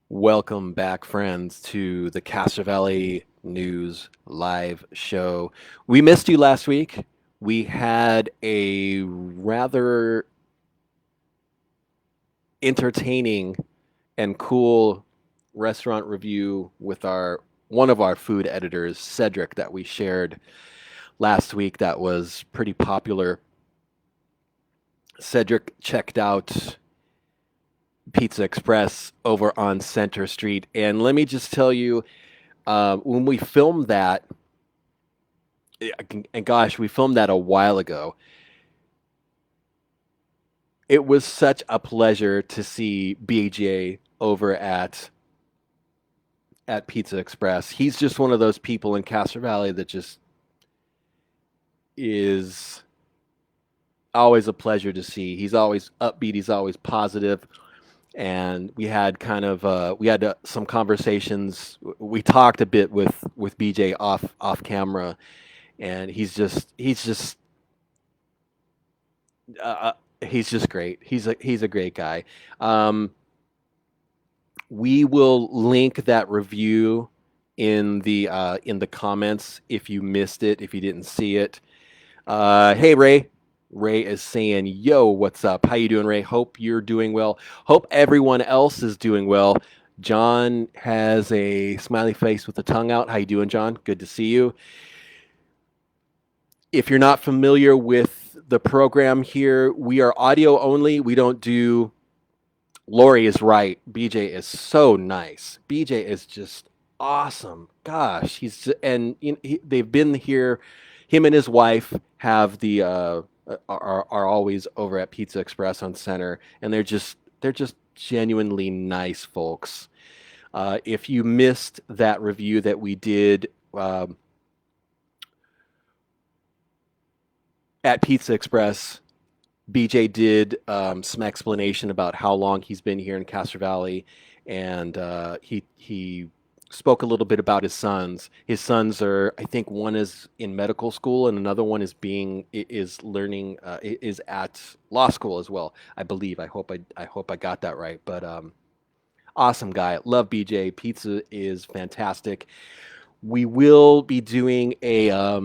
Welcome back, friends, to the Castro Valley News live show. We missed you last week. We had a rather entertaining and cool restaurant review with our one of our food editors, Cedric, that we shared last week that was pretty popular. Cedric checked out Pizza Express over on Center Street, and let me just tell you, when we filmed that, and gosh, we filmed that a while ago. It was such a pleasure to see BJ over at Pizza Express. He's just one of those people in Castro Valley that just is always a pleasure to see. He's always upbeat. He's always positive. And we had some conversations. We talked a bit with BJ off camera, and uh, he's just great. He's a great guy. Um, we will link that review in the comments if you missed it, if you didn't see it. Hey Ray. Ray is saying, "Yo, what's up? How you doing, Ray? Hope you're doing well. Hope everyone else is doing well." John has a smiley face with the tongue out. How you doing, John? Good to see you. If you're not familiar with the program here, we are audio only. We don't do. Lori is right. BJ is so nice. BJ is just awesome. Gosh, they've been here. Him and his wife have are always over at Pizza Express on Center, and they're just genuinely nice folks. If you missed that review that we did at Pizza Express, BJ did some explanation about how long he's been here in Castro Valley, and he spoke a little bit about his sons. His sons are, I think, one is in medical school, and another one is learning is at law school as well. I believe. I hope I got that right. But awesome guy. Love BJ. Pizza is fantastic. We will be doing a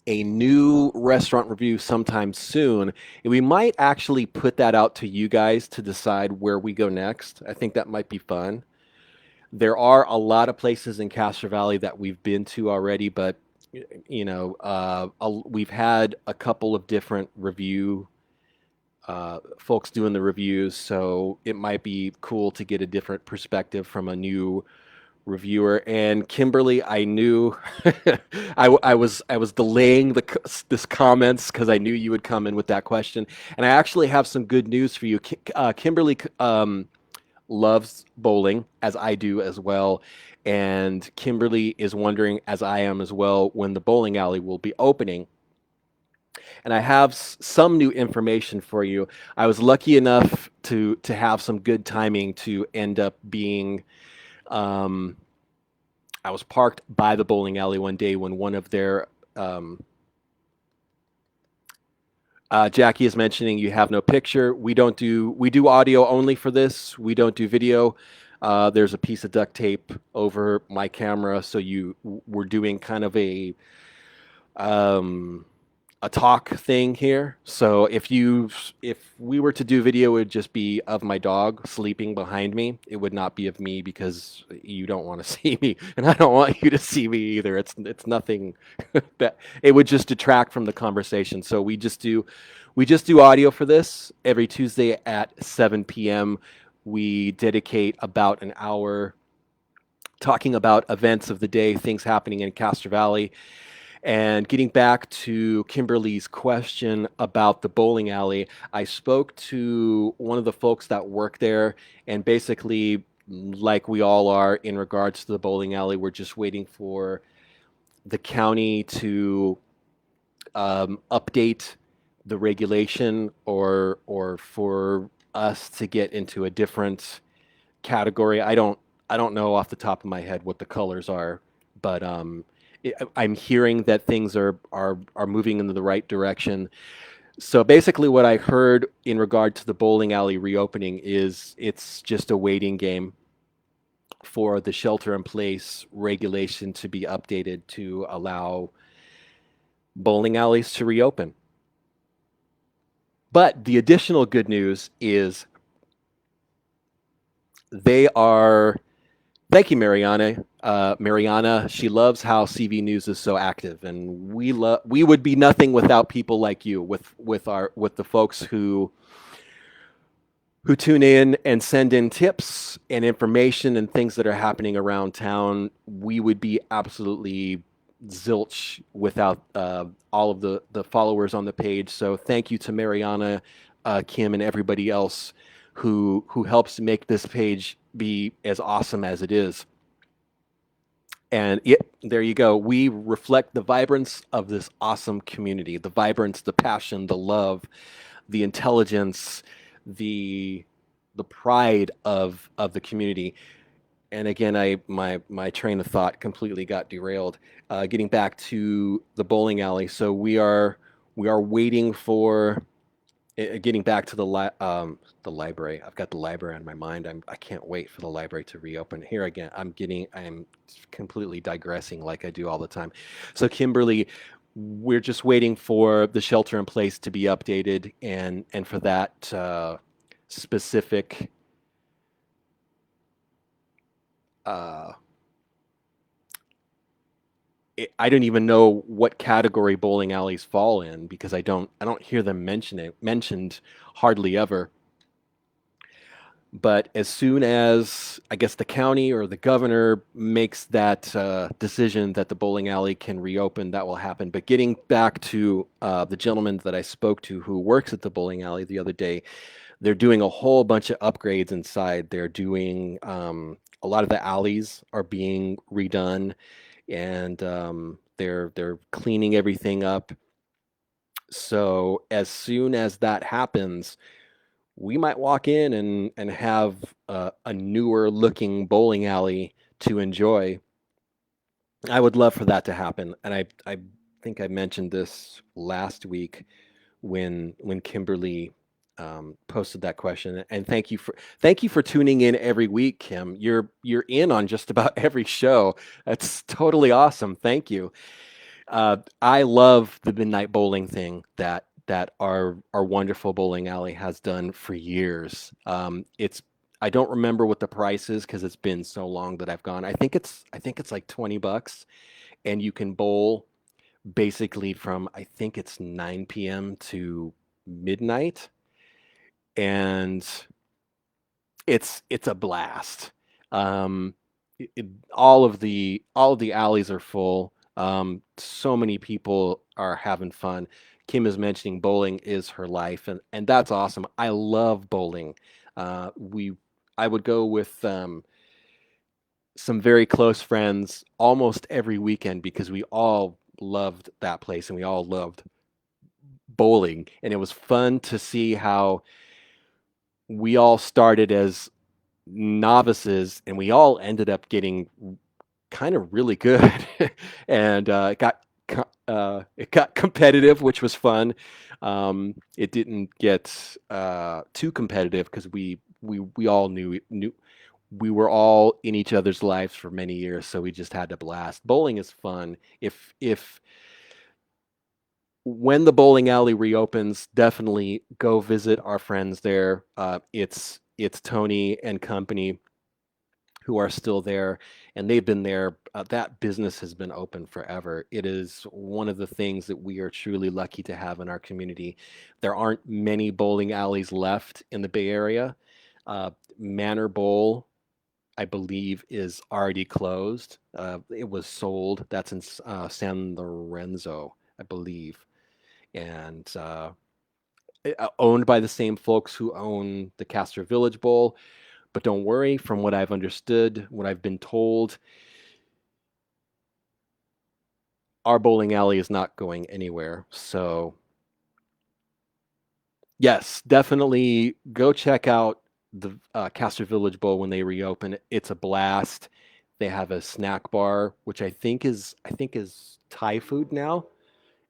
new restaurant review sometime soon. And we might actually put that out to you guys to decide where we go next. I think that might be fun. There are a lot of places in Castro Valley that we've been to already, but we've had a couple of different review folks doing the reviews, so it might be cool to get a different perspective from a new reviewer. And Kimberly, I knew I was delaying this comments because I knew you would come in with that question, and I actually have some good news for you. Kimberly loves bowling as I do as well, and Kimberly is wondering, as I am as well, when the bowling alley will be opening. And I have some new information for you. I was lucky enough to have some good timing to end up being. Um, I was parked by the bowling alley one day when one of their Jackie is mentioning you have no picture. We do audio only for this. We don't do video. There's a piece of duct tape over my camera, so we're doing kind of um, a talk thing here. So if we were to do video, it would just be of my dog sleeping behind me. It would not be of me because you don't want to see me, and I don't want you to see me either. It's nothing that it would just detract from the conversation. So we just do audio for this every Tuesday at 7 p.m. We dedicate about an hour talking about events of the day, things happening in Castro Valley. And getting back to Kimberly's question about the bowling alley, I spoke to one of the folks that work there, and basically, like we all are in regards to the bowling alley, we're just waiting for the county to update the regulation or for us to get into a different category. I don't know off the top of my head what the colors are, but I'm hearing that things are moving in the right direction. So basically, what I heard in regard to the bowling alley reopening is it's just a waiting game for the shelter in place regulation to be updated to allow bowling alleys to reopen. But the additional good news is they are. Thank you, Mariana. Mariana, she loves how CV News is so active, and we would be nothing without people like you, with the folks who tune in and send in tips and information and things that are happening around town. We would be absolutely zilch without all of the followers on the page. So thank you to Mariana, Kim, and everybody else who helps make this page be as awesome as it is. And there you go. We reflect the vibrance of this awesome community, the vibrance, the passion, the love, the intelligence, the the pride of the community. And again, my train of thought completely got derailed. Getting back to the bowling alley, so we are waiting for getting back to the library. I've got the library on my mind. I can't wait for the library to reopen. Here again, I'm completely digressing like I do all the time. So Kimberly, we're just waiting for the shelter in place to be updated and for that specific uh, I don't even know what category bowling alleys fall in because I don't hear them mentioned hardly ever. But as soon as I guess the county or the governor makes that decision that the bowling alley can reopen, that will happen. But getting back to the gentleman that I spoke to who works at the bowling alley the other day, they're doing a whole bunch of upgrades inside. They're doing a lot of the alleys are being redone, and they're cleaning everything up. So as soon as that happens, we might walk in and have a newer looking bowling alley to enjoy. I would love for that to happen, and I think I mentioned this last week when Kimberly posted that question. And thank you for tuning in every week, Kim. You're in on just about every show. That's totally awesome. Thank you. I love the midnight bowling thing that our wonderful bowling alley has done for years. It's I don't remember what the price is because it's been so long that I've gone. I think it's like $20, and you can bowl basically from I think it's 9 p.m. to midnight, and it's a blast. Um, all of the alleys are full. So many people are having fun. Kim is mentioning bowling is her life, and that's awesome. I love bowling. We I would go with some very close friends almost every weekend because we all loved that place and we all loved bowling, and it was fun to see how we all started as novices and we all ended up getting kind of really good and it got competitive, which was fun. It didn't get too competitive because we all knew we were all in each other's lives for many years, so we just had to blast. Bowling is fun. If when the bowling alley reopens, definitely go visit our friends there. It's Tony and company who are still there, and they've been there. That business has been open forever. It is one of the things that we are truly lucky to have in our community. There aren't many bowling alleys left in the Bay Area. Manor Bowl, I believe, is already closed. It was sold. That's in San Lorenzo, I believe, and owned by the same folks who own the Castro Village Bowl. But don't worry, from what I've understood, what I've been told, our bowling alley is not going anywhere. So Yes, definitely go check out the Castro Village Bowl when they reopen. It's a blast. They have a snack bar, which I think is Thai food now.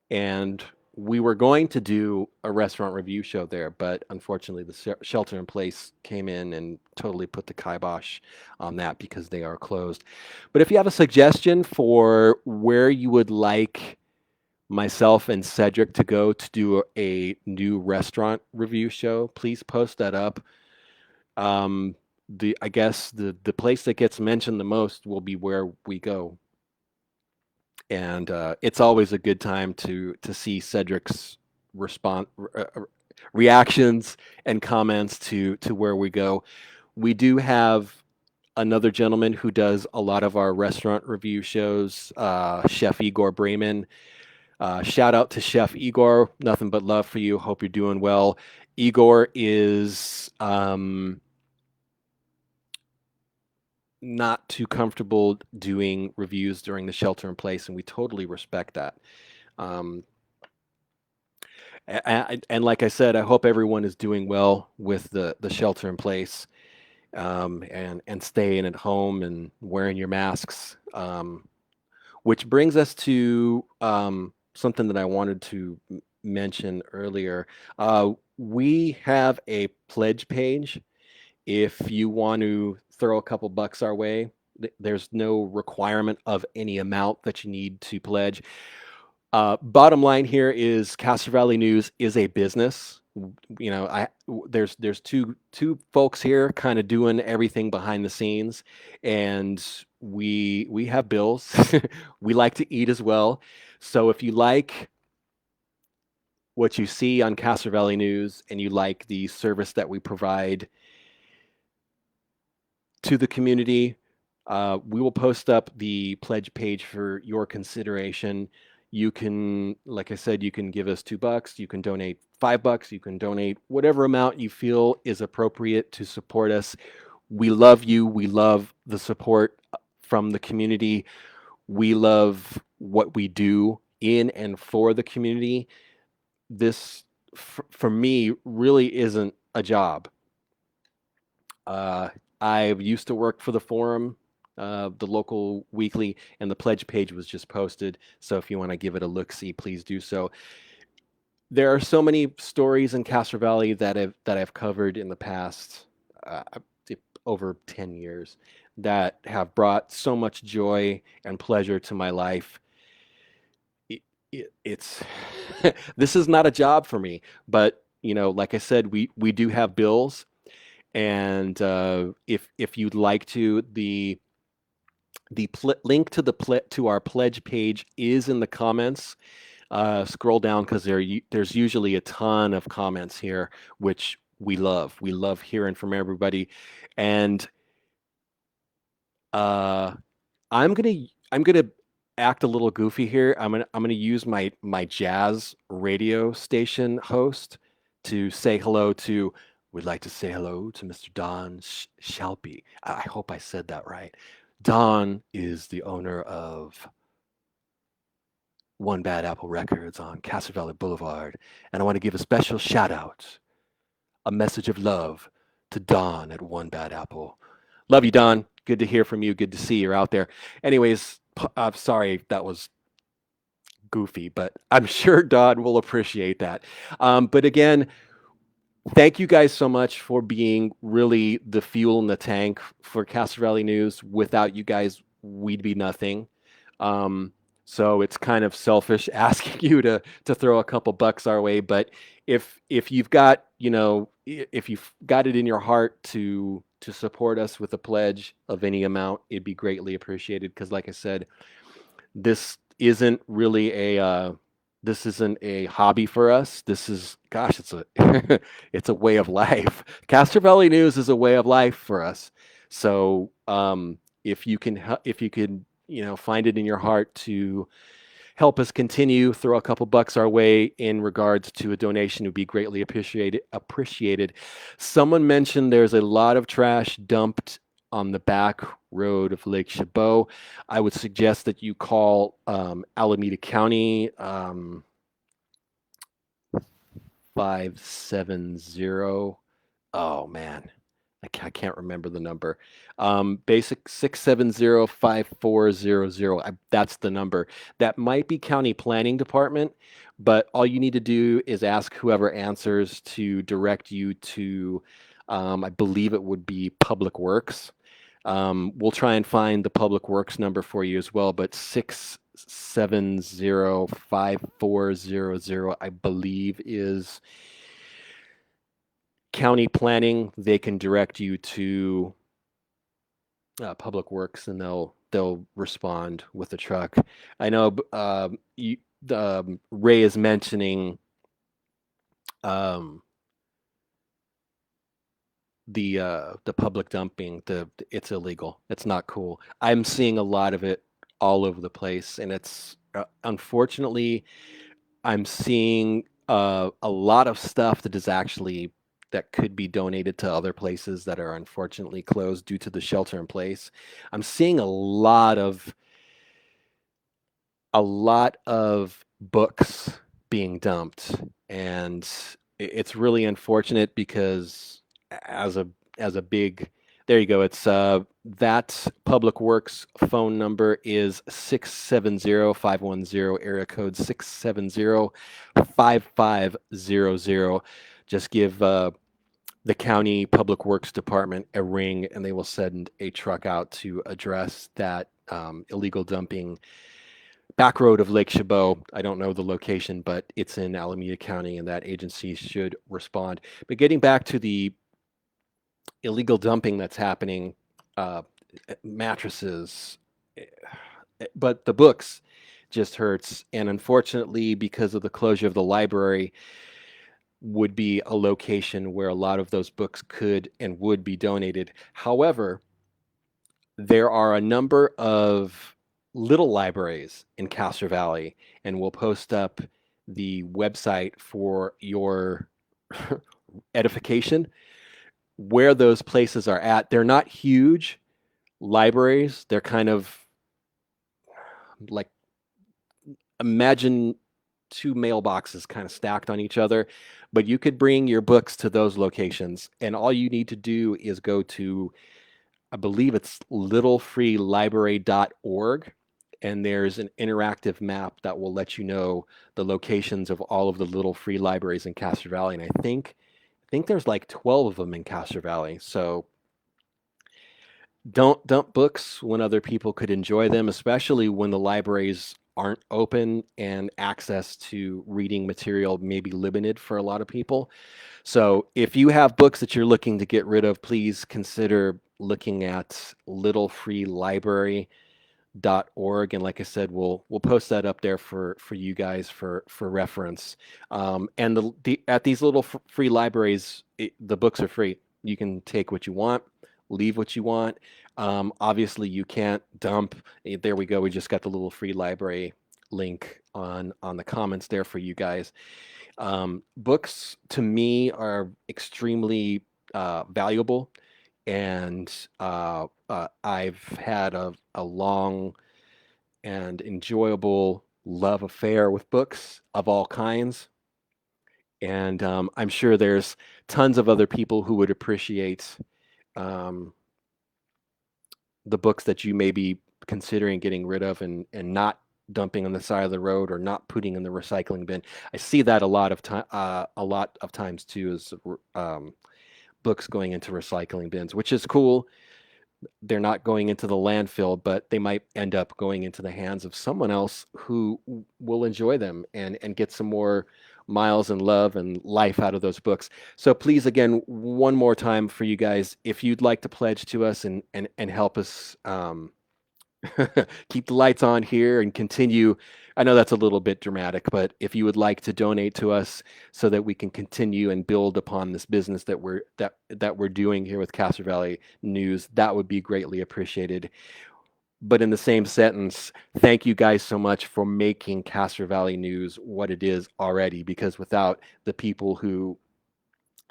And we were going to do a restaurant review show there, but unfortunately, the shelter in place came in and totally put the kibosh on that because they are closed. But if you have a suggestion for where you would like myself and Cedric to go to do a new restaurant review show, please post that up. Um, I guess the place that gets mentioned the most will be where we go, and it's always a good time to see Cedric's response reactions and comments to where we go. We do have another gentleman who does a lot of our restaurant review shows, Chef Igor Bremen. Shout out to Chef Igor. Nothing but love for you. Hope you're doing well. Igor is not too comfortable doing reviews during the shelter in place, and we totally respect that. Um, and like I said, I hope everyone is doing well with the shelter in place, and staying at home and wearing your masks. Which brings us to something that I wanted to mention earlier. We have a pledge page. If you want to throw a couple bucks our way, there's no requirement of any amount that you need to pledge. Bottom line here is Castro Valley News is a business. You know, there's two folks here kind of doing everything behind the scenes, and we have bills. We like to eat as well. So if you like what you see on Castro Valley News and you like the service that we provide to the community. We will post up the pledge page for your consideration. You can, like I said, you can give us $2. You can donate $5. You can donate whatever amount you feel is appropriate to support us. We love you. We love the support from the community. We love what we do in and for the community. This, for me, really isn't a job. Uh, I used to work for the Forum, the local weekly, and the pledge page was just posted. So if you want to give it a look see, please do so. There are so many stories in Castro Valley that I've covered in the past uh, over 10 years that have brought so much joy and pleasure to my life. It's this is not a job for me, but like I said, we do have bills. And if you'd like to, the link to to our pledge page is in the comments. Scroll down because there's usually a ton of comments here, which we love. We love hearing from everybody. And uh, I'm gonna act a little goofy here. I'm gonna use my jazz radio station host to say hello to. We'd like to say hello to Mr. Don Shalpy. I hope I said that right. Don is the owner of One Bad Apple Records on Castro Valley Boulevard, and I want to give a special shout out, a message of love to Don at One Bad Apple. Love you, Don. Good to hear from you. Good to see you're out there. Anyways, I'm sorry that was goofy, but I'm sure Don will appreciate that. But again, thank you guys so much for being really the fuel in the tank for Castro Valley News. Without you guys, we'd be nothing. Um, so it's kind of selfish asking you to throw a couple bucks our way, but if you've got if you've got it in your heart to support us with a pledge of any amount, it'd be greatly appreciated. Because like I said, this isn't really this isn't a hobby for us. This is, gosh, it's a it's a way of life. Castro Valley News is a way of life for us. So if you can if you can find it in your heart to help us continue, throw a couple bucks our way in regards to a donation, would be greatly appreciated. Someone mentioned there's a lot of trash dumped on the back road of Lake Chabot. I would suggest that you call Alameda County. 570. Oh man, I can't remember the number. Basic 670-5400. That's the number. That might be county planning department, but all you need to do is ask whoever answers to direct you to, I believe it would be Public Works. We'll try and find the Public Works number for you as well, but 670-5400, I believe, is county planning. They can direct you to Public Works, and they'll respond with a truck. I know Ray is mentioning um, the public dumping. It's illegal. It's not cool. I'm seeing a lot of it all over the place, and it's unfortunately I'm seeing a lot of stuff that is actually that could be donated to other places that are unfortunately closed due to the shelter in place. I'm seeing a lot of books being dumped, and it's really unfortunate because as a big there you go. It's that Public Works phone number is 670-510, area code 670-5500. Just give the county Public Works Department a ring, and they will send a truck out to address that illegal dumping back road of Lake Chabot. I don't know the location, but it's in Alameda County, and that agency should respond. But getting back to the illegal dumping that's happening, uh, mattresses, eh, but the books just hurts. And unfortunately, because of the closure of the library, would be a location where a lot of those books could and would be donated. However, there are a number of little libraries in Castro Valley, and we'll post up the website for your edification where those places are at. They're not huge libraries. They're kind of like, imagine two mailboxes kind of stacked on each other, but you could bring your books to those locations, and all you need to do is go to, I believe it's littlefreelibrary.org, and there's an interactive map that will let you know the locations of all of the little free libraries in Castro Valley, and I think there's like 12 of them in Castro Valley. So don't dump books when other people could enjoy them, especially when the libraries aren't open and access to reading material may be limited for a lot of people. So if you have books that you're looking to get rid of, please consider looking at littlefreelibrary.org. And like I said, we'll post that up there for you guys for reference. And at these little free libraries, the books are free. You can take what you want, leave what you want. Obviously, you can't dump. There we go. We just got the little free library link on the comments there for you guys. Books to me are extremely valuable, and I've had a long and enjoyable love affair with books of all kinds. And I'm sure there's tons of other people who would appreciate um, the books that you may be considering getting rid of and not dumping on the side of the road or not putting in the recycling bin. I see that a lot of times too, is books going into recycling bins, which is cool. They're not going into the landfill, but they might end up going into the hands of someone else who will enjoy them and get some more miles and love and life out of those books. So please, again, one more time for you guys, if you'd like to pledge to us and help us keep the lights on here and continue. I know that's a little bit dramatic, but if you would like to donate to us so that we can continue and build upon this business that we're doing here with Castro Valley News, that would be greatly appreciated. But in the same sentence, thank you guys so much for making Castro Valley News what it is already, because without the people who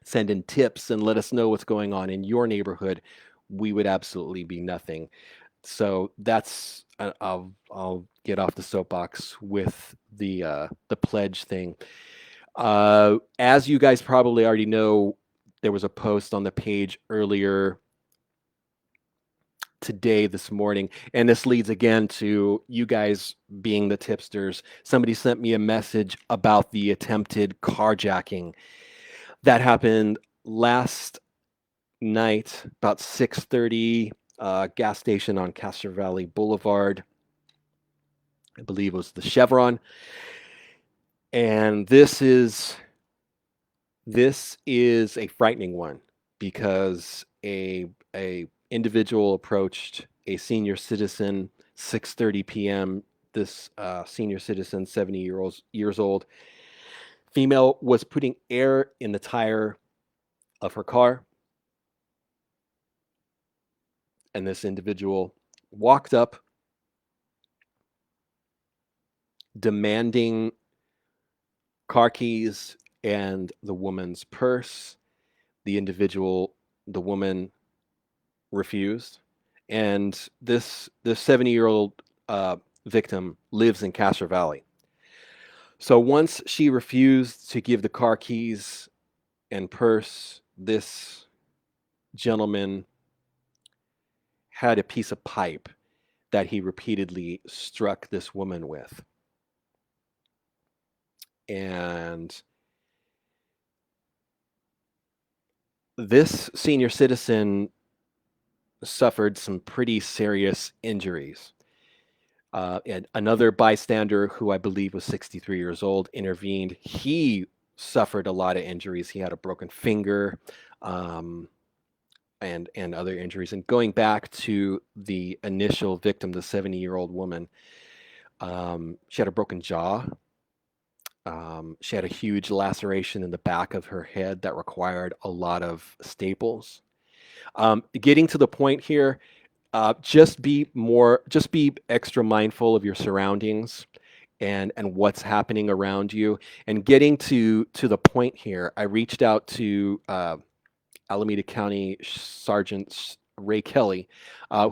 send in tips and let us know what's going on in your neighborhood, we would absolutely be nothing. So that's I'll get off the soapbox with the pledge thing. As you guys probably already know, there was a post on the page earlier today, this morning, and this leads again to you guys being the tipsters. Somebody sent me a message about the attempted carjacking that happened last night about 6:30, gas station on Castro Valley Boulevard. I believe it was the Chevron. And this is a frightening one because a individual approached a senior citizen 6:30 p.m. This senior citizen, 70 years old, female, was putting air in the tire of her car, and this individual walked up demanding car keys and the woman's purse. The woman refused, and this 70-year-old victim lives in Castro Valley. So once she refused to give the car keys and purse, this gentleman had a piece of pipe that he repeatedly struck this woman with. And this senior citizen suffered some pretty serious injuries. And another bystander, who I believe was 63 years old, intervened. He suffered a lot of injuries. He had a broken finger, um, and other injuries. And going back to the initial victim, the 70-year-old woman, she had a broken jaw. She had a huge laceration in the back of her head that required a lot of staples. Getting to the point here, just be extra mindful of your surroundings and what's happening around you. And getting to the point here, I reached out to Alameda County Sergeant Ray Kelly,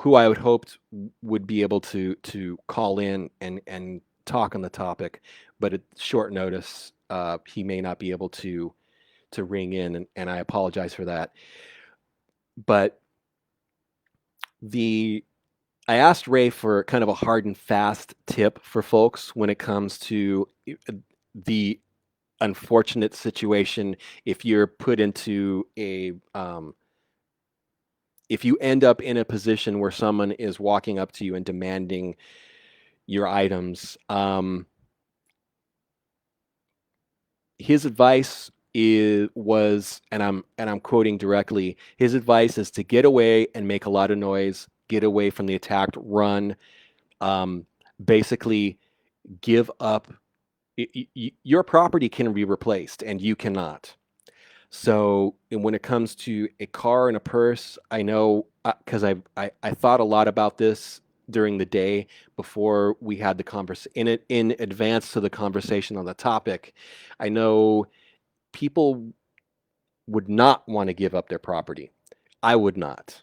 who I would hoped would be able to call in and talk on the topic, but at short notice, he may not be able to ring in, and I apologize for that. But the I asked Ray for kind of a hard and fast tip for folks when it comes to the unfortunate situation if you're put into if you end up in a position where someone is walking up to you and demanding your items. His advice was, and I'm quoting directly, his advice is to get away and make a lot of noise, get away from the attacked, run, basically give up. Your property can be replaced and you cannot. So when it comes to a car and a purse, I know, because I thought a lot about this during the day before we had the conversation in advance to the conversation on the topic. I know people would not want to give up their property. I would not.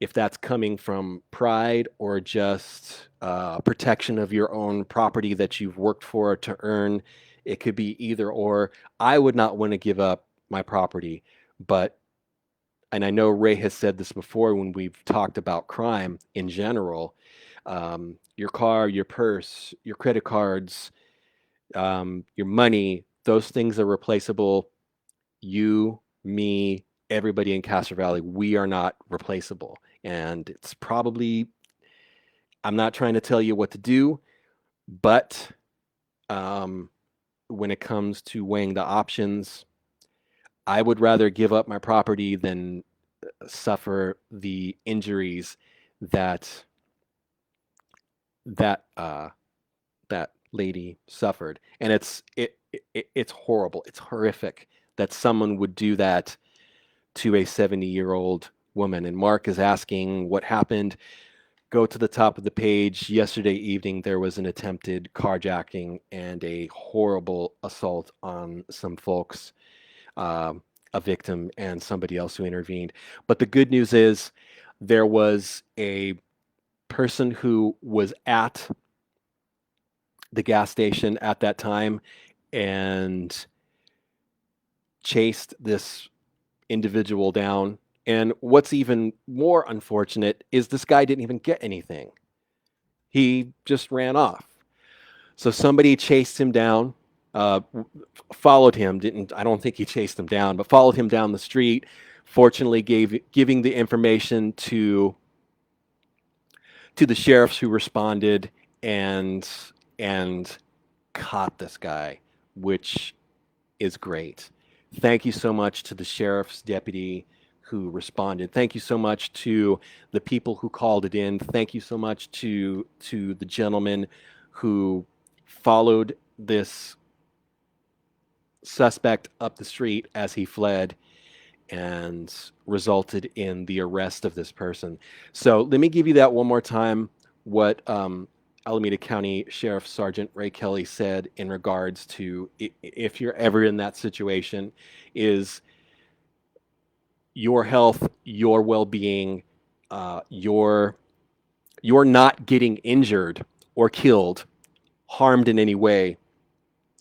If that's coming from pride or just protection of your own property that you've worked for to earn, it could be either or. I would not want to give up my property, but, and I know Ray has said this before when we've talked about crime in general, your car, your purse, your credit cards, your money, those things are replaceable. You, me, everybody in Castro Valley, we are not replaceable. And it's probably, I'm not trying to tell you what to do, but when it comes to weighing the options, I would rather give up my property than suffer the injuries that that that lady suffered. And it's horrible. It's horrific that someone would do that to a 70-year-old woman. And Mark is asking what happened. Go to the top of the page. Yesterday evening, there was an attempted carjacking and a horrible assault on some folks, a victim and somebody else who intervened. But the good news is there was a person who was at the gas station at that time and chased this individual down. And what's even more unfortunate is this guy didn't even get anything. He just ran off. So somebody chased him down, followed him. Didn't I don't think he chased him down, but followed him down the street. Fortunately, giving the information to the sheriffs who responded and and caught this guy, which is great. Thank you so much to the sheriff's deputy who responded. Thank you so much to the people who called it in. Thank you so much to the gentleman who followed this suspect up the street as he fled and resulted in the arrest of this person. So let me give you that one more time. What Alameda County Sheriff Sergeant Ray Kelly said in regards to if you're ever in that situation is your health, your well-being, your not getting injured or killed, harmed in any way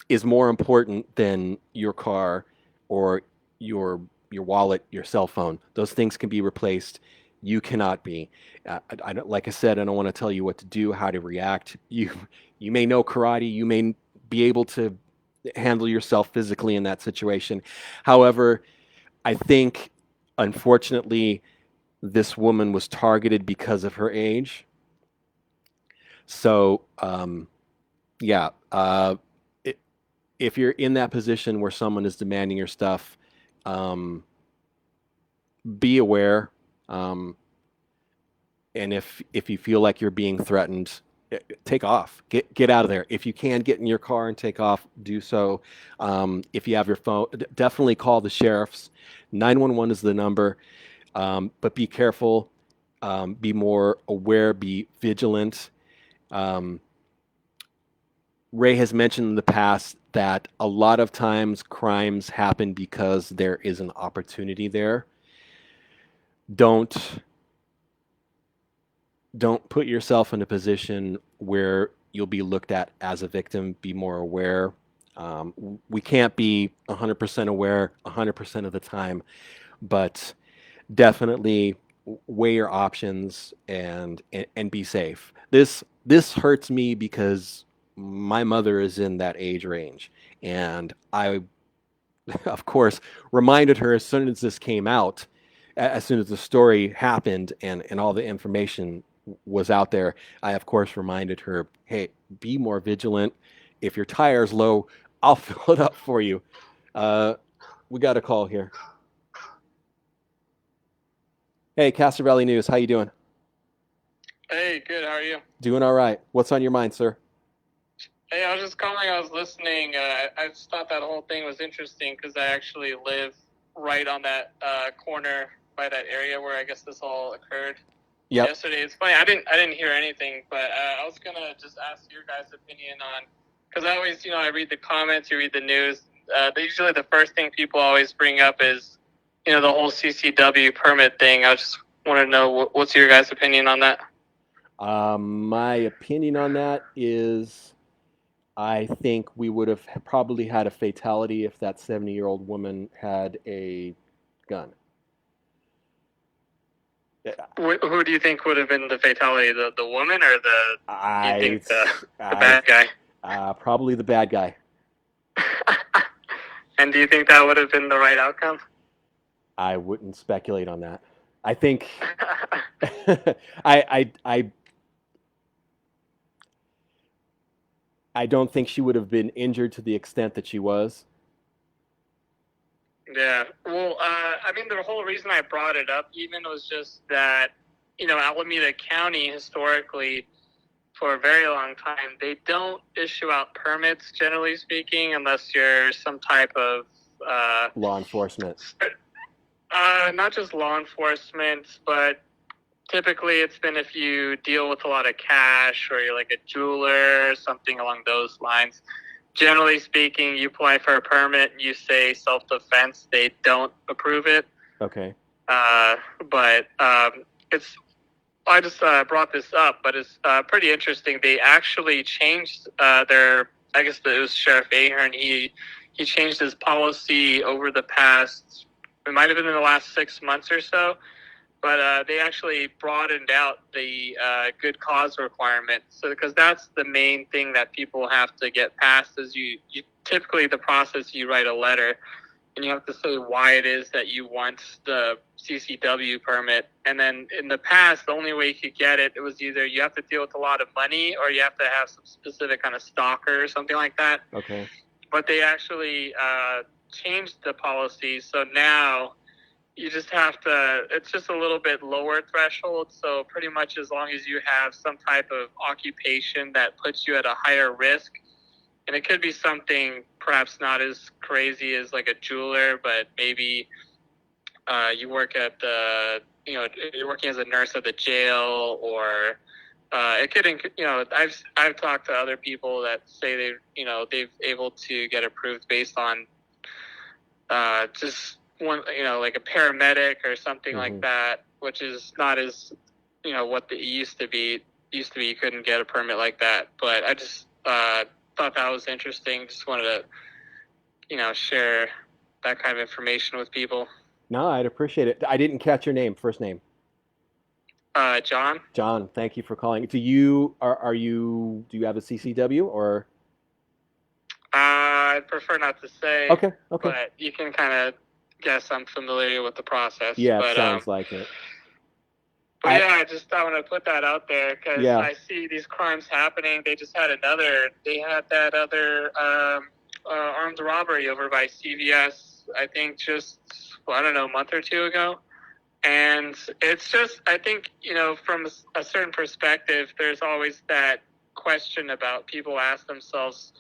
is more important than your car or your wallet, your cell phone. Those things can be replaced. You cannot be. I don't, like I said, I don't want to tell you what to do, how to react. You may know karate. You may be able to handle yourself physically in that situation. However, I think, unfortunately, this woman was targeted because of her age. So, yeah, if you're in that position where someone is demanding your stuff, um, be aware. Um, and if you feel like you're being threatened, take off. Get out of there. If you can get in your car and take off, do so. If you have your phone, definitely call the sheriffs. 911 is the number. But be careful. Be more aware. Be vigilant. Um, Ray has mentioned in the past that a lot of times crimes happen because there is an opportunity there. Don't don't put yourself in a position where you'll be looked at as a victim. Be more aware. We can't be 100% aware 100% of the time, but definitely weigh your options and be safe. This hurts me because my mother is in that age range, and I, of course, reminded her as soon as this came out, as soon as the story happened and all the information was out there. I, of course, reminded her, hey, be more vigilant. If your tire's low, I'll fill it up for you. We got a call here. Hey, Castro Valley News, how you doing? Hey, good. How are you? Doing all right. What's on your mind, sir? Hey, I was just calling. I was listening. I just thought that whole thing was interesting because I actually live right on that corner by that area where I guess this all occurred Yep. yesterday. It's funny. I didn't hear anything, but I was gonna just ask your guys' opinion on because I always, I read the comments, you read the news. Usually the first thing people always bring up is, the whole CCW permit thing. I just want to know what's your guys' opinion on that. My opinion on that is I think we would have probably had a fatality if that 70-year-old woman had a gun. Who do you think would have been the fatality? The woman or you think the bad guy? Probably the bad guy. And do you think that would have been the right outcome? I wouldn't speculate on that. I think I don't think she would have been injured to the extent that she was. Yeah. Well, I mean, the whole reason I brought it up even was just that, Alameda County historically, for a very long time, they don't issue out permits, generally speaking, unless you're some type of law enforcement. Not just law enforcement, but typically it's been if you deal with a lot of cash or you're like a jeweler or something along those lines. Generally speaking, you apply for a permit and you say self-defense, they don't approve it. Okay. But it's I just brought this up, but it's pretty interesting. They actually changed their. I guess it was Sheriff Ahern. He changed his policy over the past. It might have been in the last 6 months or so, but they actually broadened out the good cause requirement. So because that's the main thing that people have to get past is you typically the process you write a letter and you have to say why it is that you want the CCW permit. And then in the past, the only way you could get it, it was either you have to deal with a lot of money or you have to have some specific kind of stalker or something like that. Okay. But they actually changed the policy. So now you just have to, it's just a little bit lower threshold. So pretty much as long as you have some type of occupation that puts you at a higher risk, and it could be something perhaps not as crazy as like a jeweler, but maybe you work at the, you're working as a nurse at the jail, or it could, I've talked to other people that say they've able to get approved based on just one, like a paramedic or something like that, which is not as, what it used to be. Used to be you couldn't get a permit like that, but I just thought that was interesting. Just wanted to, share that kind of information with people. No, I'd appreciate it. I didn't catch your name, first name. John? John, thank you for calling. Do you have a CCW or? I'd prefer not to say. Okay. But you can kind of guess I'm familiar with the process. Yeah, but, it sounds like it. But I just want to put that out there because I see these crimes happening. They just had that other armed robbery over by CVS, I think just, a month or two ago. And it's just, I think, from a certain perspective, there's always that question about people ask themselves,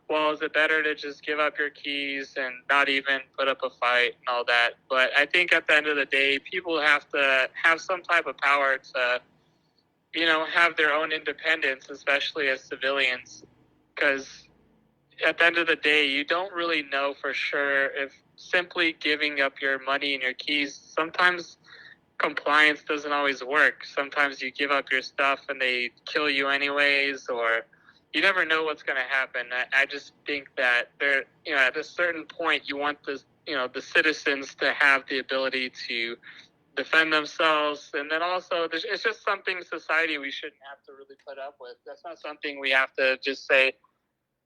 well, is it better to just give up your keys and not even put up a fight and all that? But I think at the end of the day, people have to have some type of power to, have their own independence, especially as civilians. Because at the end of the day, you don't really know for sure if simply giving up your money and your keys, sometimes compliance doesn't always work. Sometimes you give up your stuff and they kill you anyways, or you never know what's going to happen. I just think that there, at a certain point, you want the citizens to have the ability to defend themselves. And then also, it's just something society we shouldn't have to really put up with. That's not something we have to just say,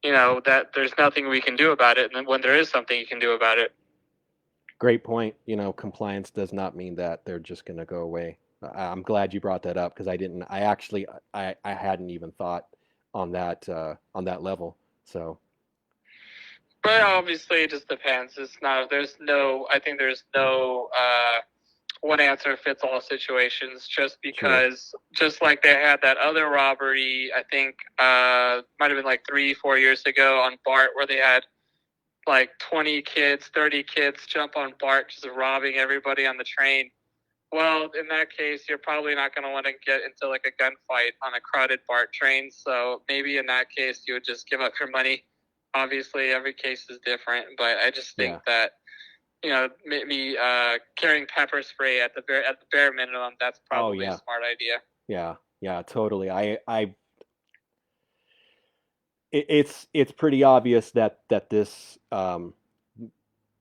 that there's nothing we can do about it. And then when there is something you can do about it. Great point. Compliance does not mean that they're just going to go away. I'm glad you brought that up because I hadn't even thought on that level. So, but obviously it just depends. I think there's no one answer fits all situations, just because just like they had that other robbery, I think might have been like 3-4 years ago on BART, where they had like 20 kids, 30 kids jump on BART just robbing everybody on the train. Well, in that case, you're probably not going to want to get into like a gunfight on a crowded BART train. So maybe in that case, you would just give up your money. Obviously, every case is different, but I just think that, maybe carrying pepper spray at the bare minimum, that's probably a smart idea. Yeah, totally. It's pretty obvious that this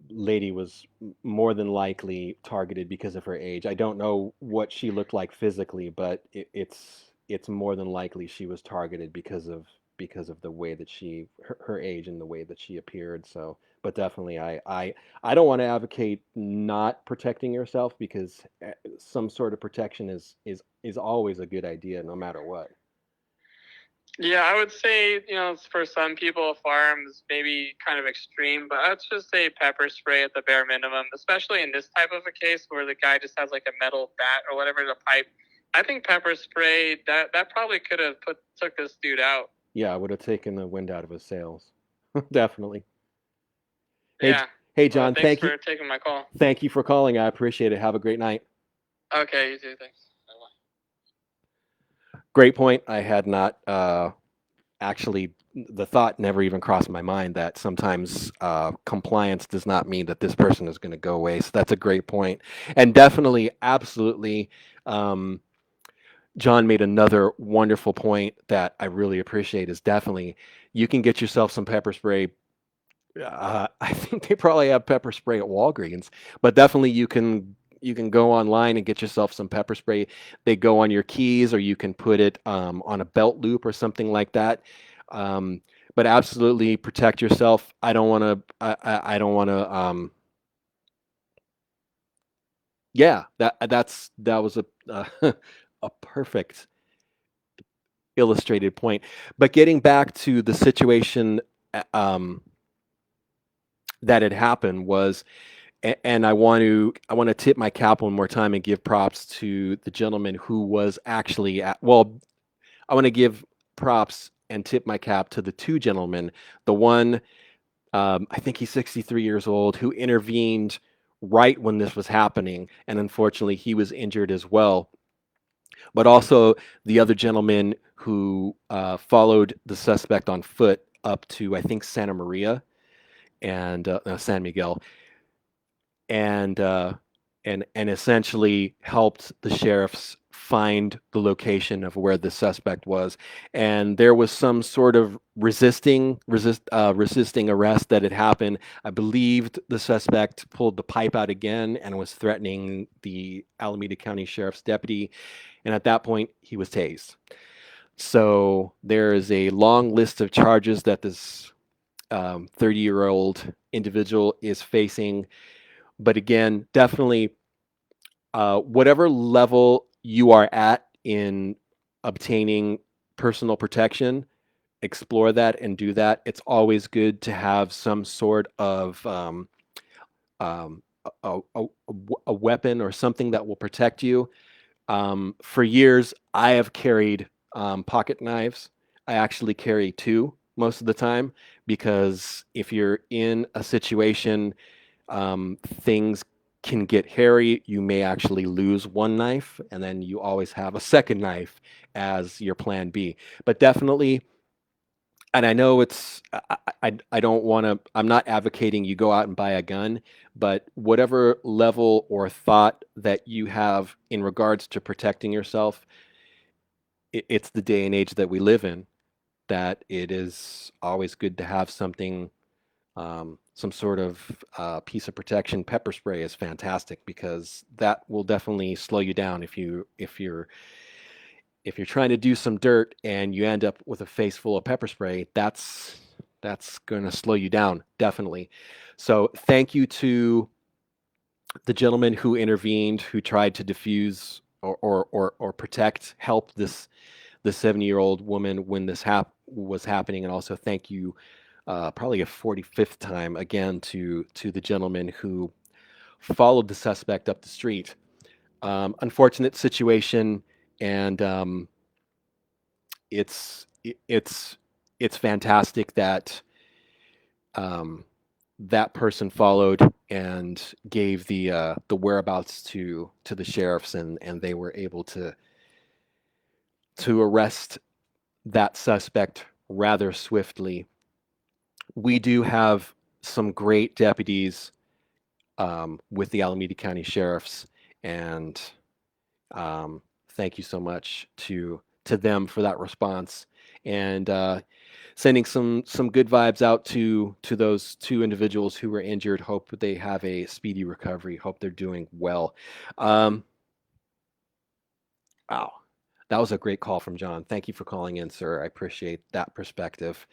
lady was more than likely targeted because of her age. I don't know what she looked like physically, but it's more than likely she was targeted because of the way that her age and the way that she appeared. So, but definitely, I don't want to advocate not protecting yourself, because some sort of protection is always a good idea, no matter what. Yeah, I would say, for some people, firearms maybe kind of extreme, but I'd just say pepper spray at the bare minimum, especially in this type of a case where the guy just has like a metal bat or whatever, the pipe. I think pepper spray, that probably could have took this dude out. Yeah, it would have taken the wind out of his sails. Definitely. Yeah. Hey, John, thanks for taking my call. Thank you for calling. I appreciate it. Have a great night. Okay, you too. Thanks. Great point. I had not actually, the thought never even crossed my mind that sometimes compliance does not mean that this person is going to go away. So that's a great point. And definitely, absolutely, John made another wonderful point that I really appreciate is definitely you can get yourself some pepper spray. I think they probably have pepper spray at Walgreens, but definitely you can go online and get yourself some pepper spray. They go on your keys, or you can put it on a belt loop or something like that. Um, but absolutely protect yourself. I don't want to. I don't want to. Yeah, that was a a perfect illustrated point. But getting back to the situation that had happened was, and I want to tip my cap one more time and give props to the gentleman who was actually at. Well, I want to give props and tip my cap to the two gentlemen. The one, I think he's 63 years old, who intervened right when this was happening, and unfortunately he was injured as well. But also the other gentleman who followed the suspect on foot up to, I think, Santa Maria and no, San Miguel, and and essentially helped the sheriffs find the location of where the suspect was. And there was some sort of resisting arrest that had happened. I believed the suspect pulled the pipe out again and was threatening the Alameda County Sheriff's deputy. And at that point, he was tased. So there is a long list of charges that this 30-year-old individual is facing. But again, definitely, whatever level you are at in obtaining personal protection, explore that and do that. It's always good to have some sort of um, a weapon or something that will protect you. For years, I have carried pocket knives. I actually carry two most of the time because if you're in a situation, things can get hairy. You may actually lose one knife, and then you always have a second knife as your plan B. But definitely, and I know I don't want to, I'm not advocating you go out and buy a gun, but whatever level or thought that you have in regards to protecting yourself, it's the day and age that we live in, that it is always good to have something, some sort of piece of protection. Pepper spray is fantastic because that will definitely slow you down if you're trying to do some dirt and you end up with a face full of pepper spray. That's going to slow you down, definitely. So thank you to the gentleman who intervened, who tried to diffuse or protect, help the 70-year-old woman when this was happening. And also thank you, probably a 45th time again, to the gentleman who followed the suspect up the street. Unfortunate situation, and it's it's fantastic that um, that person followed and gave the whereabouts to the sheriffs, and they were able to arrest that suspect rather swiftly. We do have some great deputies with the Alameda County Sheriffs, and thank you so much to them for that response, and sending some good vibes out to those two individuals who were injured. Hope they have a speedy recovery. Hope they're doing well. Um, wow, that was a great call from John. Thank you for calling in, sir. I appreciate that perspective.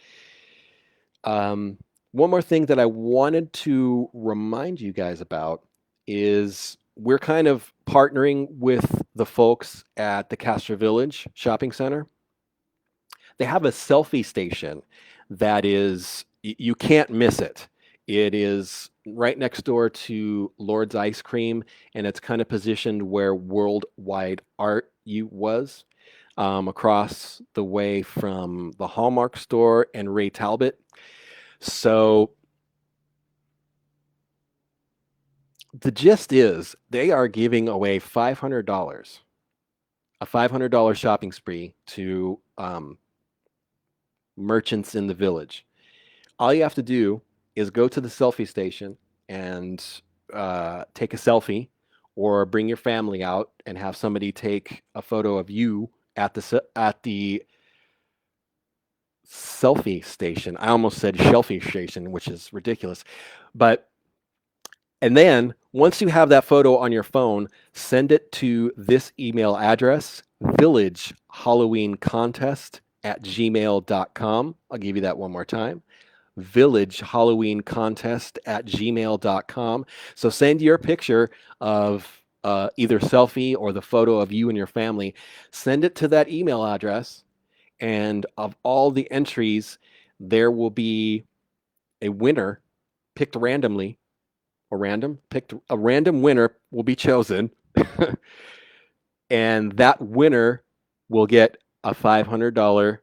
Um, One more thing that I wanted to remind you guys about is we're kind of partnering with the folks at the Castro Village Shopping Center. They have a selfie station that is, you can't miss it. It is right next door to Lord's Ice Cream, and it's kind of positioned where Worldwide Art U was, across the way from the Hallmark store and Ray Talbot. So the gist is they are giving away $500, a $500 shopping spree to merchants in the village. All you have to do is go to the selfie station and take a selfie, or bring your family out and have somebody take a photo of you at the selfie station. I almost said shelfie station, which is ridiculous. But and then once you have that photo on your phone, send it to this email address, villagehalloweencontest@gmail.com. I'll give you that one more time. villagehalloweencontest@gmail.com. So send your picture of either selfie or the photo of you and your family. Send it to that email address, and of all the entries, there will be a winner picked randomly or random picked a random winner will be chosen, and that winner will get a $500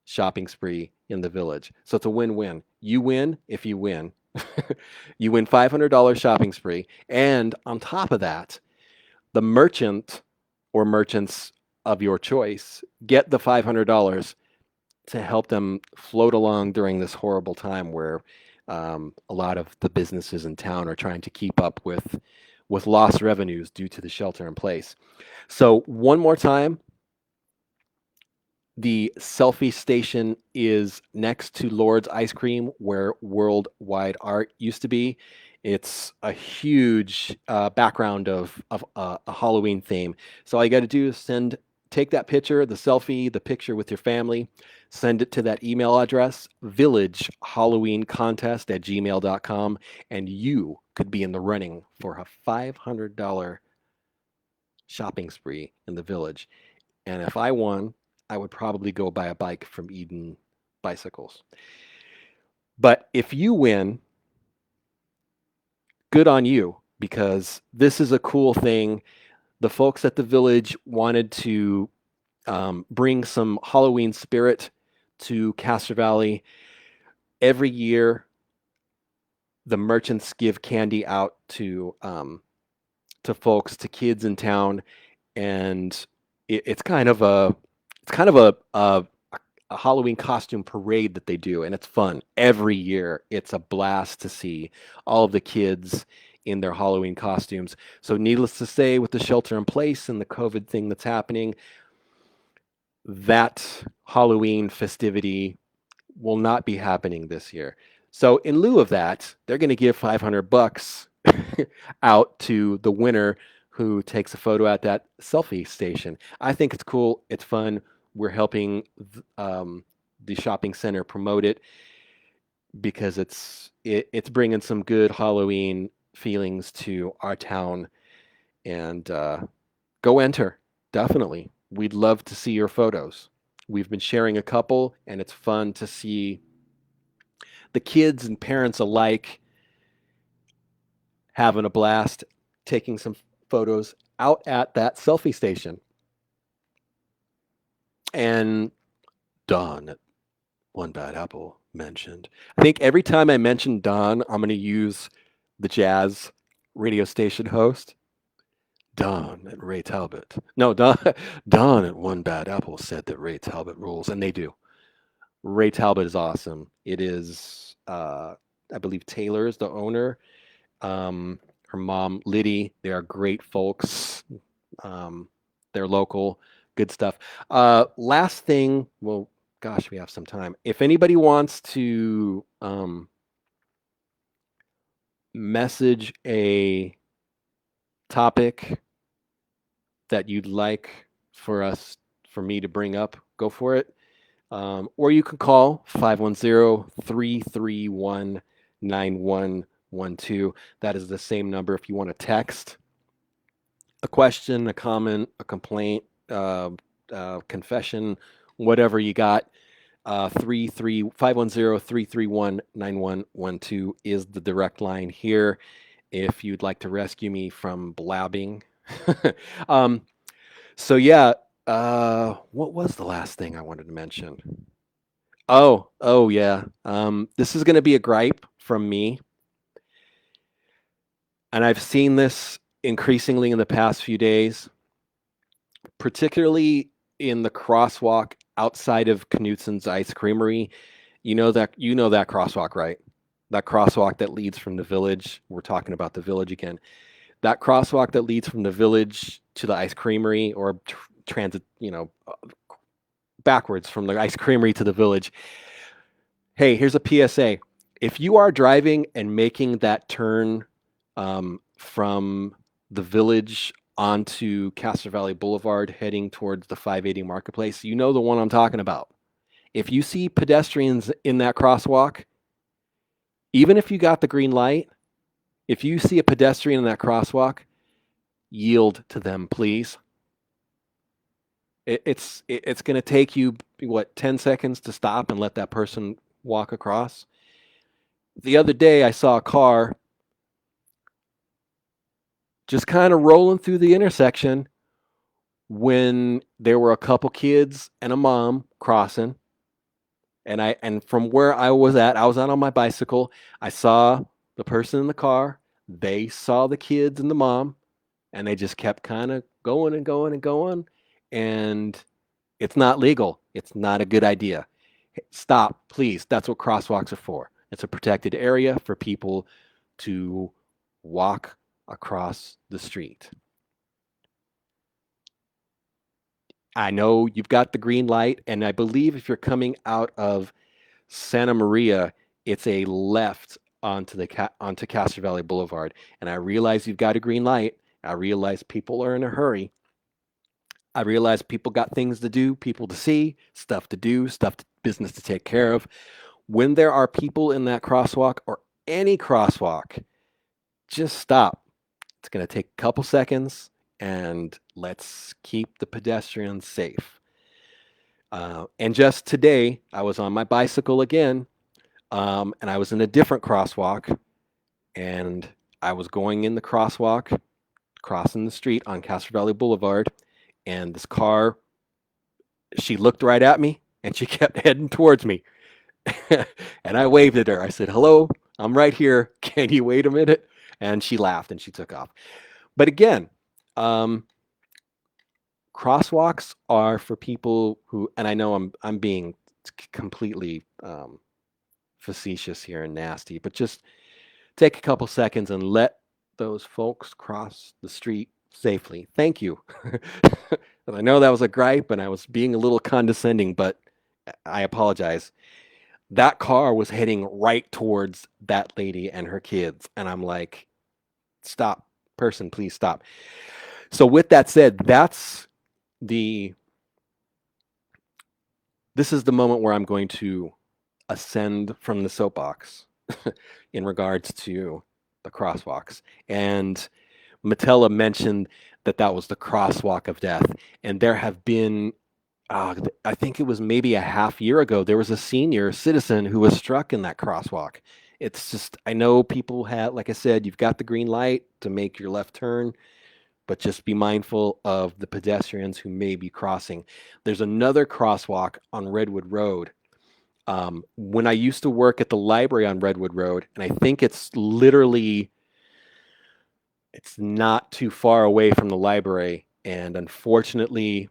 shopping spree in the village. So it's a win-win. You win if you win. You win $500 shopping spree, and on top of that, the merchant or merchants of your choice get the $500 to help them float along during this horrible time where a lot of the businesses in town are trying to keep up with lost revenues due to the shelter in place. So one more time, the selfie station is next to Lord's Ice Cream, where Worldwide Art used to be. It's a huge background of a Halloween theme. So all you got to do is take that picture, the selfie, the picture with your family, send it to that email address, villagehalloweencontest@gmail.com, and you could be in the running for a $500 shopping spree in the village. And if I won, I would probably go buy a bike from Eden Bicycles. But if you win, good on you, because this is a cool thing. The folks at the village wanted to bring some Halloween spirit to Castro Valley. Every year, the merchants give candy out to folks, to kids in town, and it's kind of a Halloween costume parade that they do, and it's fun every year. It's a blast to see all of the kids in their Halloween costumes. So, needless to say, with the shelter in place and the COVID thing that's happening, that Halloween festivity will not be happening this year. So, in lieu of that, they're going to give $500 out to the winner who takes a photo at that selfie station. I think it's cool. It's fun. We're helping the shopping center promote it because it's bringing some good Halloween feelings to our town. And go enter, definitely. We'd love to see your photos. We've been sharing a couple, and it's fun to see the kids and parents alike having a blast taking some photos out at that selfie station. And Don at One Bad Apple mentioned, I think every time I mention Don, I'm going to use the jazz radio station host. Don at Ray Talbot. No, Don at One Bad Apple said that Ray Talbot rules, and they do. Ray Talbot is awesome. It is, I believe Taylor is the owner. Her mom, Liddy, they are great folks. They're local, good stuff. Last thing, well, gosh, we have some time. If anybody wants to message a topic that you'd like for me to bring up, go for it. Or you can call 510-331-9112. That is the same number if you want to text a question, a comment, a complaint, confession, whatever you got. 510-331-9112 is the direct line here if you'd like to rescue me from blabbing. So yeah, what was the last thing I wanted to mention? Oh yeah. This is going to be a gripe from me, and I've seen this increasingly in the past few days, particularly in the crosswalk outside of Knutson's Ice Creamery. You know that crosswalk, right? That crosswalk that leads from the village. We're talking about the village again. that crosswalk that leads from the village to the ice creamery, or transit, backwards from the ice creamery to the village. Hey, here's a PSA. If you are driving and making that turn from the village onto Castro Valley Boulevard heading towards the 580 Marketplace, you know the one I'm talking about. If you see pedestrians in that crosswalk, even if you got the green light, if you see a pedestrian in that crosswalk, yield to them, please. It's going to take you, what, 10 seconds to stop and let that person walk across. The other day, I saw a car just kind of rolling through the intersection when there were a couple kids and a mom crossing. And from where I was out on my bicycle. I saw the person in the car. They saw the kids and the mom, and they just kept kind of going and going and going. And it's not legal. It's not a good idea. Stop, please. That's what crosswalks are for. It's a protected area for people to walk across the street. I know you've got the green light, and I believe if you're coming out of Santa Maria, it's a left onto Castro Valley Boulevard. And I realize you've got a green light. I realize people are in a hurry. I realize people got things to do, people to see, stuff to do, business to take care of. When there are people in that crosswalk or any crosswalk, just stop. It's going to take a couple seconds, and let's keep the pedestrians safe. And just today, I was on my bicycle again, and I was in a different crosswalk, and I was going in the crosswalk, crossing the street on Castro Valley Boulevard, and this car, she looked right at me, and she kept heading towards me. And I waved at her. I said, "Hello, I'm right here. Can you wait a minute?" And she laughed and she took off. But again, um, crosswalks are for people who, and I know I'm being completely facetious here and nasty, but just take a couple seconds and let those folks cross the street safely. Thank you. And I know that was a gripe and I was being a little condescending, but I apologize. That car was heading right towards that lady and her kids. And I'm like, stop, person, please stop. So with that said, the this is the moment where I'm going to ascend from the soapbox in regards to the crosswalks. And Matella mentioned that that was the crosswalk of death. And there have been, I think it was maybe a half year ago, there was a senior citizen who was struck in that crosswalk. It's just, I know people had, like I said, you've got the green light to make your left turn, but just be mindful of the pedestrians who may be crossing. There's another crosswalk on Redwood Road. When I used to work at the library on Redwood Road, and I think it's not too far away from the library. And unfortunately,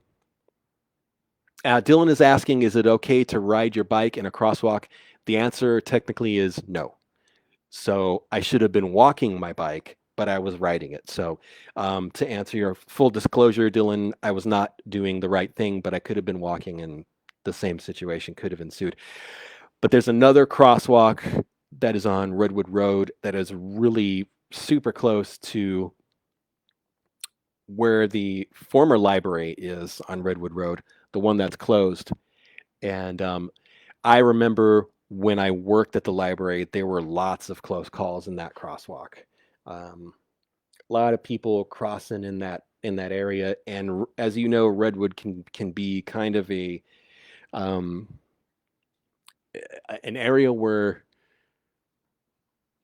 Dylan is asking, is it okay to ride your bike in a crosswalk? The answer technically is no. So I should have been walking my bike, but I was riding it. So to answer your full disclosure, Dylan, I was not doing the right thing, but I could have been walking and the same situation could have ensued. But there's another crosswalk that is on Redwood Road that is really super close to where the former library is on Redwood Road, the one that's closed. And I remember when I worked at the library, there were lots of close calls in that crosswalk. A lot of people crossing in that area, and as you know, Redwood can be kind of um, an area where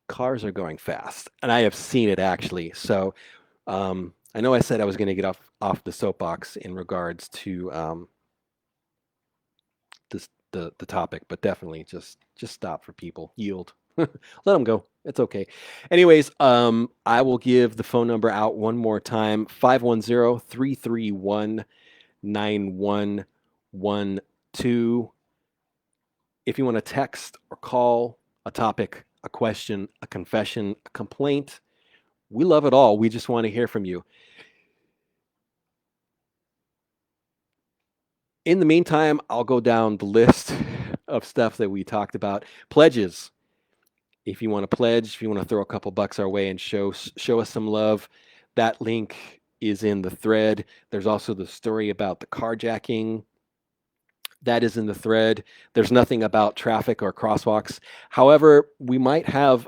cars are going fast, and I have seen it actually. So I know I said I was going to get off the soapbox in regards to the topic, but definitely just stop for people, yield, let them go. It's okay. Anyways, I will give the phone number out one more time: 510-331-9112. If you want to text or call a topic, a question, a confession, a complaint, We love it all. We just want to hear from you. In the meantime, I'll go down the list of stuff that we talked about. Pledges. If you want to pledge, if you want to throw a couple bucks our way and show us some love, that link is in the thread. There's also the story about the carjacking. That is in the thread. There's nothing about traffic or crosswalks. However, we might have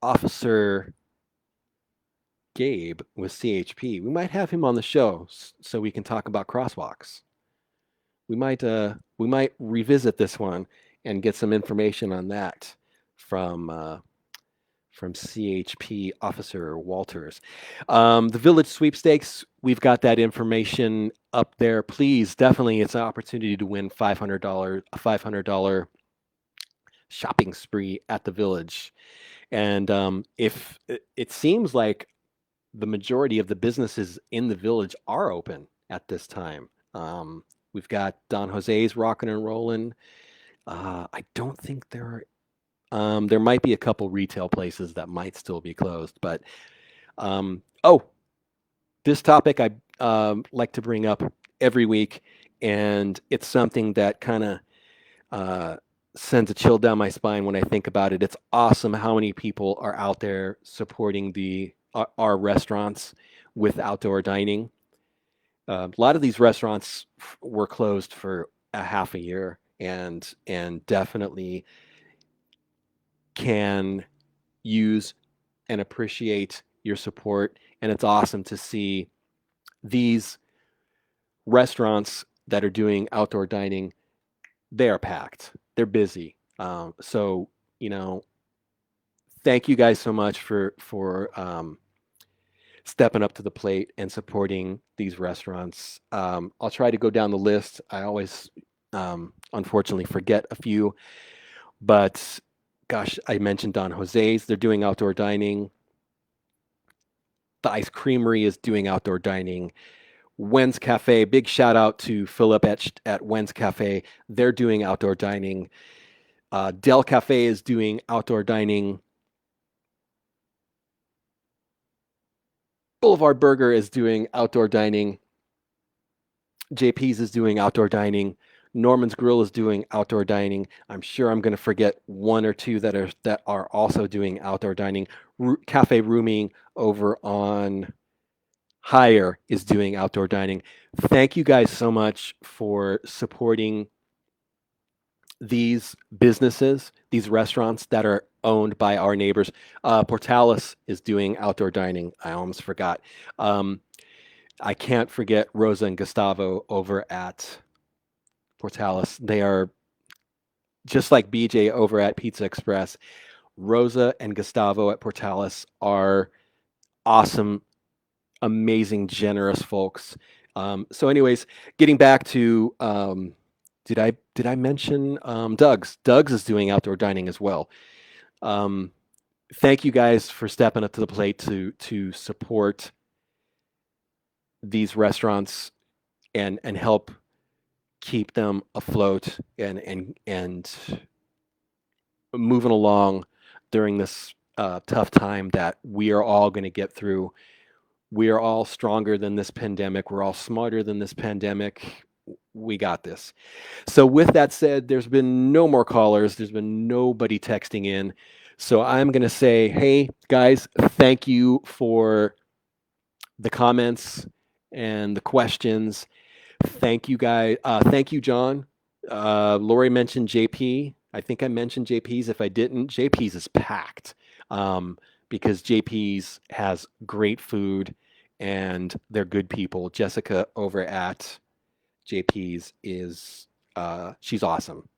Officer Gabe with CHP. We might have him on the show so we can talk about crosswalks. We might revisit this one and get some information on that from from CHP Officer Walters. The Village Sweepstakes, we've got that information up there. Please, definitely, it's an opportunity to win $500 shopping spree at the Village. And if it seems like the majority of the businesses in the Village are open at this time. We've got Don Jose's rocking and rolling. I don't think there might be a couple retail places that might still be closed, but oh, this topic I like to bring up every week, and it's something that kind of sends a chill down my spine when I think about it. It's awesome how many people are out there supporting our restaurants with outdoor dining. A lot of these restaurants were closed for a half a year, and definitely can use and appreciate your support. And it's awesome to see these restaurants that are doing outdoor dining. They are packed. They're busy. So you know, thank you guys so much for stepping up to the plate and supporting these restaurants. I'll try to go down the list. I always, unfortunately, forget a few, but gosh, I mentioned Don Jose's. They're doing outdoor dining. The Ice Creamery is doing outdoor dining. Wen's Cafe, big shout out to Philip at Wen's Cafe. They're doing outdoor dining. Del Cafe is doing outdoor dining. Boulevard Burger is doing outdoor dining. JP's is doing outdoor dining. Norman's Grill is doing outdoor dining. I'm sure I'm going to forget one or two that are also doing outdoor dining. Cafe Rooming over on Higher is doing outdoor dining. Thank you guys so much for supporting these businesses, these restaurants that are owned by our neighbors. Portales is doing outdoor dining. I almost forgot. I can't forget Rosa and Gustavo over at Portales. They are just like BJ over at Pizza Express. Rosa and Gustavo at Portales are awesome, amazing, generous folks. So, anyways, getting back to did I mention Doug's? Doug's is doing outdoor dining as well. Thank you guys for stepping up to the plate to support these restaurants and help keep them afloat and moving along during this tough time that we are all going to get through. We are all stronger than this pandemic. We're all smarter than this pandemic. We got this. So with that said, there's been no more callers. There's been nobody texting in. So I'm going to say, hey, guys, thank you for the comments and the questions. Thank you, guys. Thank you, John. Lori mentioned JP. I think I mentioned JP's. If I didn't, JP's is packed because JP's has great food and they're good people. Jessica over at JP's is she's awesome.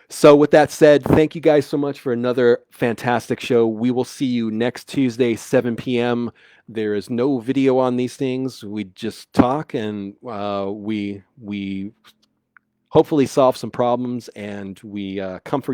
So with that said, thank you guys so much for another fantastic show. We will see you next Tuesday, 7 p.m. There is no video on these things. We just talk and we hopefully solve some problems and we comfort each